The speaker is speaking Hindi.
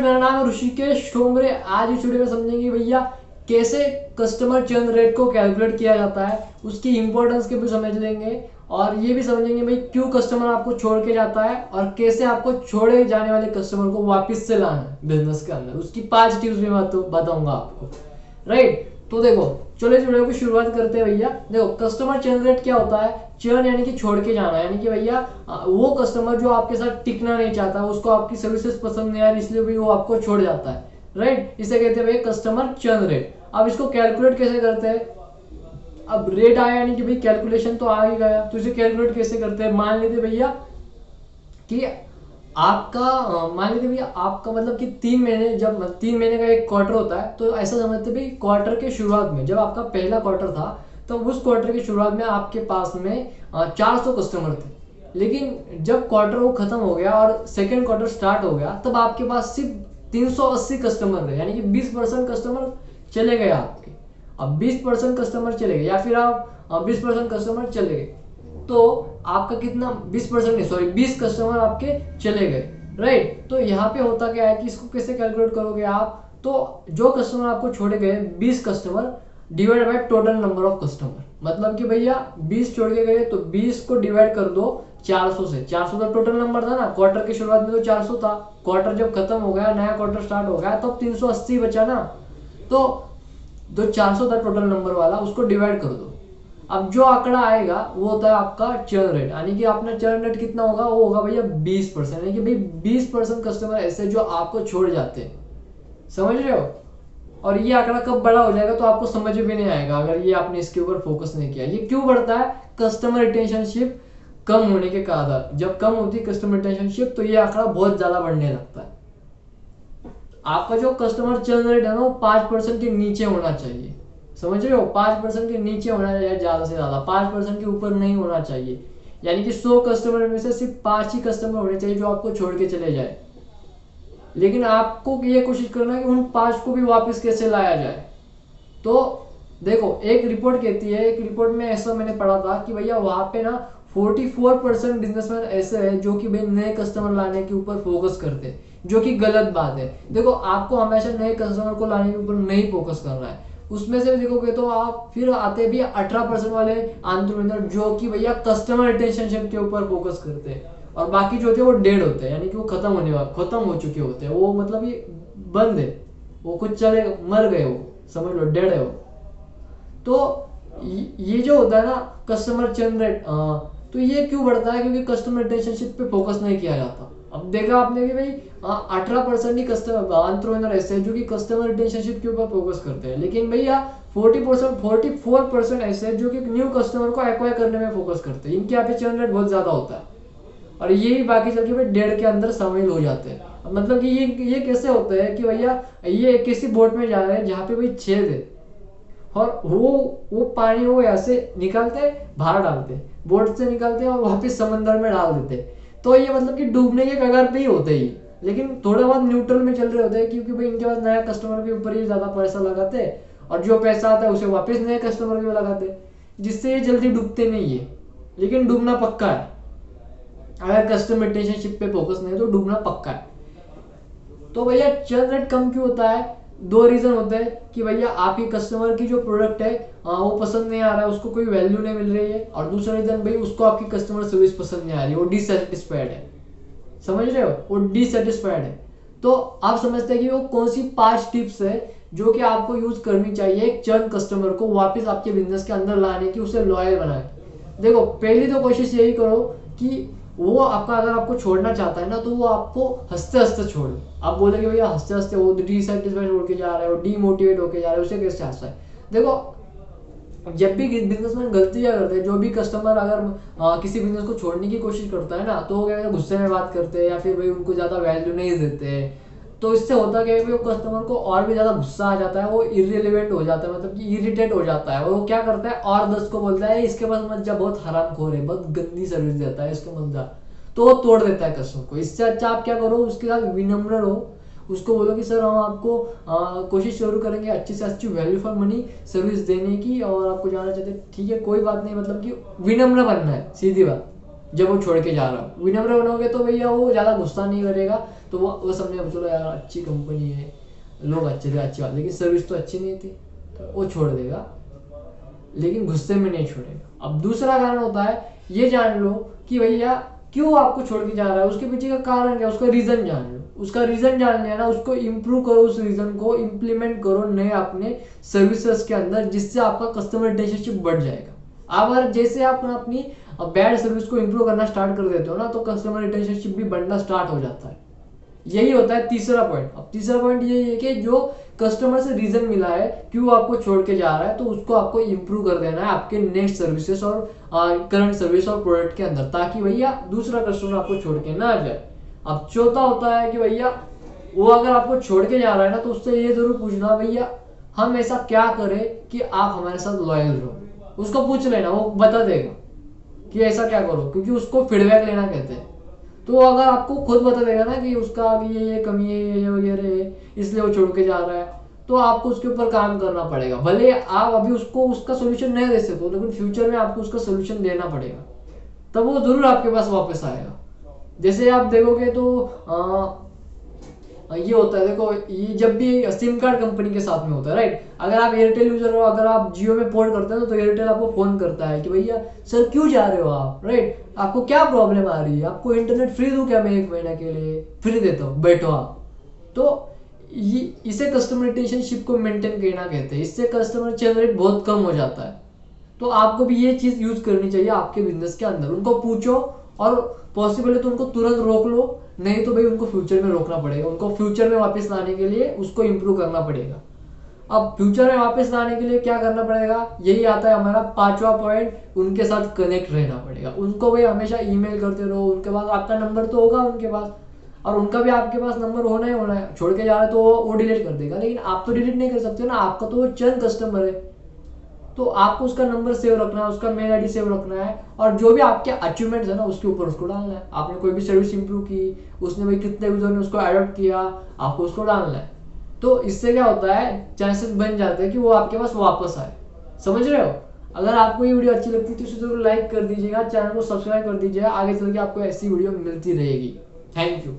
मेरा नाम है ऋषिकेश ठोंबरे। आज इस वीडियो में समझेंगे भैया कैसे कस्टमर चर्न रेट को कैलकुलेट किया जाता है, उसकी इंपॉर्टेंस के भी समझ लेंगे और ये भी समझेंगे भाई क्यों कस्टमर आपको छोड़ के जाता है और कैसे आपको छोड़े जाने वाले कस्टमर को वापस से लाना है बिजनेस के अंदर। उसकी 5 टिप्स भी मैं बताऊंगा आपको, राइट। तो देखो, चलो इस वीडियो की शुरुआत करते हैं भैया। देखो, कस्टमर चर्न रेट क्या होता है? चर्न यानी कि छोड़ के जाना, यानी कि भैया वो कस्टमर जो आपके साथ टिकना नहीं चाहता, उसको आपकी सर्विसेज पसंद नहीं आ रही, इसलिए भी वो आपको छोड़ जाता है, राइट। इसे कहते हैं भैया कस्टमर चर्न रेट। अब इसको कैलकुलेट कैसे करते हैं? अब रेट आया यानी कि भाई कैलकुलेशन तो आ ही गया, तो इसे कैलकुलेट कैसे करते हैं? मान लेते भैया कि आपका मान लीजिए भैया आपका मतलब कि 3 महीने, जब 3 महीने का एक क्वार्टर होता है, तो ऐसा समझते भाई क्वार्टर के शुरुआत में जब आपका पहला क्वार्टर था, तो उस क्वार्टर की शुरुआत में आपके पास में 400 कस्टमर थे। लेकिन जब क्वार्टर वो खत्म हो गया और सेकेंड क्वार्टर स्टार्ट हो गया, तब आपके पास सिर्फ 380 कस्टमर रहे, यानी कि 20% कस्टमर चले गए आपके। अब 20% कस्टमर चले गए या फिर आप 20% कस्टमर चले गए, तो आपका कितना 20% नहीं, सॉरी 20 कस्टमर आपके चले गए, राइट। तो यहाँ पे होता क्या है कि इसको कैसे कैलकुलेट करोगे आप? तो जो कस्टमर आपको छोड़े गए 20 customer divide by total number of customer, मतलब कि भैया 20 छोड़ के गए तो 20 को डिवाइड कर दो 400 से। 400 तो टोटल नंबर था ना, क्वार्टर की शुरुआत में तो 400 था, क्वार्टर जब खत्म हो गया, नया क्वार्टर स्टार्ट हो गया, तो 380 बचा ना। तो जो 400 था टोटल नंबर वाला, उसको डिवाइड कर दो। अब जो आंकड़ा आएगा वो होता है आपका चर्न रेट, यानी कि अपना चर्न रेट कितना होगा? वो होगा भैया 20%, यानी कि भाई 20% कस्टमर ऐसे जो आपको छोड़ जाते हैं, समझ रहे हो। और ये आंकड़ा कब बड़ा हो जाएगा तो आपको समझ भी नहीं आएगा अगर ये आपने इसके ऊपर फोकस नहीं किया। ये क्यों बढ़ता है? कस्टमर रिटेंशनशिप कम होने के कारण। जब कम होती है कस्टमर रिटेंशनशिप, तो ये आंकड़ा बहुत ज्यादा बढ़ने लगता है। आपका जो कस्टमर चर्न रेट है ना, वो 5% के नीचे होना चाहिए, समझ रहे हो। 5% के नीचे होना चाहिए, ज्यादा से ज्यादा 5% के ऊपर नहीं होना चाहिए। यानी कि 100 कस्टमर में से सिर्फ 5 ही कस्टमर होने चाहिए जो आपको छोड़ के चले जाए। लेकिन आपको ये कोशिश करना है कि उन 5 को भी वापस कैसे लाया जाए। तो देखो, एक रिपोर्ट कहती है, एक रिपोर्ट में ऐसा मैंने पढ़ा था कि भैया वहां पे ना 44% बिजनेसमैन ऐसे हैं जो कि भाई नए कस्टमर लाने के ऊपर फोकस करते हैं, जो कि गलत बात है। देखो, आपको हमेशा नए कस्टमर को लाने के ऊपर नहीं फोकस करना है। उसमें से देखोगे तो आप फिर आते भी 18% वाले एंटरप्रेन्योर जो कि भैया कस्टमर रिटेंशनशिप के ऊपर फोकस करते हैं, और बाकी जो होते हैं वो डेड होते हैं, यानी कि वो खत्म हो चुके होते हैं, वो मतलब ये बंद है, वो कुछ चले मर गए, वो समझ लो डेड है वो। तो ये जो होता है ना कस्टमर चर्न रेट, तो ये क्यों बढ़ता है? क्योंकि कस्टमर रिलेशनशिप पे फोकस नहीं किया जाता। अब देखा आपने कि भाई 18% ही कस्टमर एंटरप्रेन्योर ऐसे हैं जो कि कस्टमर रिलेशनशिप के ऊपर फोकस करते हैं, लेकिन भैया 44% ऐसे हैं जो कि न्यू कस्टमर को एक्वायर करने में फोकस करते हैं। इनके यहाँ पे चर्न रेट बहुत ज्यादा होता है, और यही बाकी चल के भाई डेढ़ के अंदर शामिल हो जाते हैं। मतलब कि ये कैसे होता है कि भैया ये किसी बोट में जा रहे हैं जहाँ पे भाई छेद है, और वो पानी वो ऐसे निकालते बाहर डालते, बोट से निकालते और वापस समंदर में डाल देते। तो ये मतलब कि डूबने के कगार पे ही होते ही, लेकिन थोड़ा बहुत न्यूट्रल में चल रहे होते हैं, क्योंकि भाई इनके पास नया कस्टमर के ऊपर ही ज्यादा पैसा लगाते हैं, और जो पैसा आता है उसे वापस नए कस्टमर के लगाते हैं, जिससे ये जल्दी डूबते नहीं है। लेकिन डूबना पक्का है, अगर कस्टमर रिलेशनशिप पे फोकस नहीं है तो डूबना पक्का है। तो भैया चर्न रेट कम क्यों होता है? 2 रीजन होते हैं कि भैया आपकी कस्टमर की जो प्रोडक्ट है वो पसंद नहीं आ रहा है, उसको कोई वैल्यू नहीं मिल रही है, और दूसरा रीजन भाई उसको आपकी कस्टमर सर्विस पसंद नहीं आ रही है, वो डिससेटिस्फाइड है, समझ रहे हो, वो डिससेटिस्फाइड है। तो आप समझते हैं कि वो कौन सी 5 टिप्स है जो कि आपको यूज करनी चाहिए एक चर्न कस्टमर को वापस आपके बिजनेस के अंदर लाने की, उसे लॉयल बनाने। देखो, पहली तो कोशिश यही करो कि वो आपका अगर आपको छोड़ना चाहता है ना, तो वो आपको हंसते हंसते छोड़े। आप बोलेंगे भैया हंसते हंसते वो डिससेटिस्फाइड होकर जा रहा है, वो डीमोटिवेट होकर जा रहा है, उसे कैसे हंसा है? देखो, जब भी बिजनेसमैन गलतियां करते हैं, जो भी कस्टमर अगर किसी बिजनेस को छोड़ने की कोशिश करता है ना, तो वो क्या गुस्से में बात करते हैं या फिर भाई उनको ज्यादा वैल्यू नहीं देते हैं। तो इससे होता क्या है कि वो कस्टमर को और भी ज्यादा गुस्सा आ जाता है, वो इरिलेवेंट हो जाता है, मतलब कि इरिटेट हो जाता है। वो क्या करता है और 10 को बोलता है इसके पास मत जा, बहुत हरामखोर है, बहुत गंदी सर्विस देता है, इसके मत जा। तो वो तोड़ देता है कस्टमर को। इससे अच्छा आप क्या करो, उसके साथ विनम्र रहो, उसको बोलो कि सर हम आपको कोशिश जरूर करेंगे अच्छी से अच्छी वैल्यू फॉर मनी सर्विस देने की, और आपको जाना चाहते हैं ठीक है कोई बात नहीं, मतलब कि विनम्र बनना है, सीधी बात। जब वो छोड़ के जा रहा हो विनम्र बनोगे तो भैया वो ज्यादा गुस्सा नहीं करेगा, तो वो समझे चलो यार अच्छी कंपनी है, लोग अच्छे थे, अच्छी बात, लेकिन सर्विस तो अच्छी नहीं थी, तो वो छोड़ देगा, लेकिन गुस्से में नहीं छोड़ेगा। अब दूसरा कारण होता है, ये जान लो कि भैया क्यों आपको छोड़ के जा रहा है, उसके पीछे का कारण क्या, उसका रीजन जान लो। उसका रीजन जान लिया ना, उसको इम्प्रूव करो, उस रीजन को इम्प्लीमेंट करो नए अपने सर्विसेज के अंदर, जिससे आपका कस्टमर रिलेशनशिप बढ़ जाएगा। अगर जैसे आप अपनी बैड सर्विस को इम्प्रूव करना स्टार्ट कर देते हो ना, तो कस्टमर रिलेशनशिप भी बढ़ना स्टार्ट हो जाता है। यही होता है तीसरा पॉइंट। अब तीसरा पॉइंट ये है कि जो कस्टमर से रीजन मिला है क्यों आपको छोड़ के जा रहा है, तो उसको आपको इम्प्रूव कर देना है आपके नेक्स्ट सर्विसेज और करंट सर्विस और प्रोडक्ट के अंदर, ताकि भैया दूसरा कस्टमर आपको छोड़ के ना जाए। अब चौथा होता है कि भैया वो अगर आपको छोड़ के जा रहा है ना, तो उससे ये जरूर पूछना, भैया हम ऐसा क्या करें कि आप हमारे साथ लॉयल रहो। उसको पूछ लेना, वो बता देगा कि ऐसा क्या करो, क्योंकि उसको फीडबैक लेना कहते हैं। तो अगर आपको खुद बता देगा ना कि उसका अभी ये कमी है, ये वगैरह है, इसलिए वो छोड़ के जा रहा है, तो आपको उसके ऊपर काम करना पड़ेगा। भले आप अभी उसको उसका सोल्यूशन नहीं दे सकते, लेकिन फ्यूचर में आपको उसका सोल्यूशन देना पड़ेगा, तब वो जरूर आपके पास वापस आएगा। जैसे आप देखोगे तो ये होता है, देखो ये जब भी सिम कार्ड कंपनी के साथ में होता है, राइट। अगर आप एयरटेल यूजर हो, अगर आप जियो में पोर्ट करते हैं तो एयरटेल आपको फोन करता है कि भैया सर क्यों जा रहे हो आप, राइट, आपको क्या प्रॉब्लम आ रही है, आपको इंटरनेट फ्री दूं क्या, मैं 1 महीना के लिए फ्री देता हूँ, बैठो आप। तो इसे कस्टमर रिलेशनशिप को मेंटेन करना कहते हैं। इससे कस्टमर चर्न रेट बहुत कम हो जाता है। तो आपको भी ये चीज यूज करनी चाहिए आपके बिजनेस के अंदर। उनको पूछो, और पॉसिबल है तो उनको तुरंत रोक लो, नहीं तो भाई उनको फ्यूचर में रोकना पड़ेगा। उनको फ्यूचर में वापस लाने के लिए उसको इम्प्रूव करना पड़ेगा। अब फ्यूचर में वापस लाने के लिए क्या करना पड़ेगा, यही आता है हमारा 5वां पॉइंट, उनके साथ कनेक्ट रहना पड़ेगा। उनको भाई हमेशा ईमेल करते रहो, उनके पास आपका नंबर तो होगा उनके पास, और उनका भी आपके पास नंबर होना ही होना है। छोड़ के जा रहे तो वो डिलीट कर देगा, लेकिन आप तो डिलीट नहीं कर सकते ना, आपका तो वो चंद कस्टमर है। तो आपको उसका नंबर सेव रखना है, उसका मेल आईडी सेव रखना है, और जो भी आपके अचीवमेंट्स है ना उसके ऊपर उसको डालना है। आपने कोई भी सर्विस इंप्रूव की, उसने भाई कितने यूजर ने उसको अडॉप्ट किया, आपको उसको डालना है। तो इससे क्या होता है, चांसेस बन जाते हैं कि वो आपके पास वापस आए। समझ रहे हो। अगर आपको ये वीडियो अच्छी लगती है तो इसे जरूर लाइक कर दीजिएगा, चैनल को सब्सक्राइब कर दीजिएगा, आगे चल के आपको ऐसी वीडियो मिलती रहेगी। Thank you.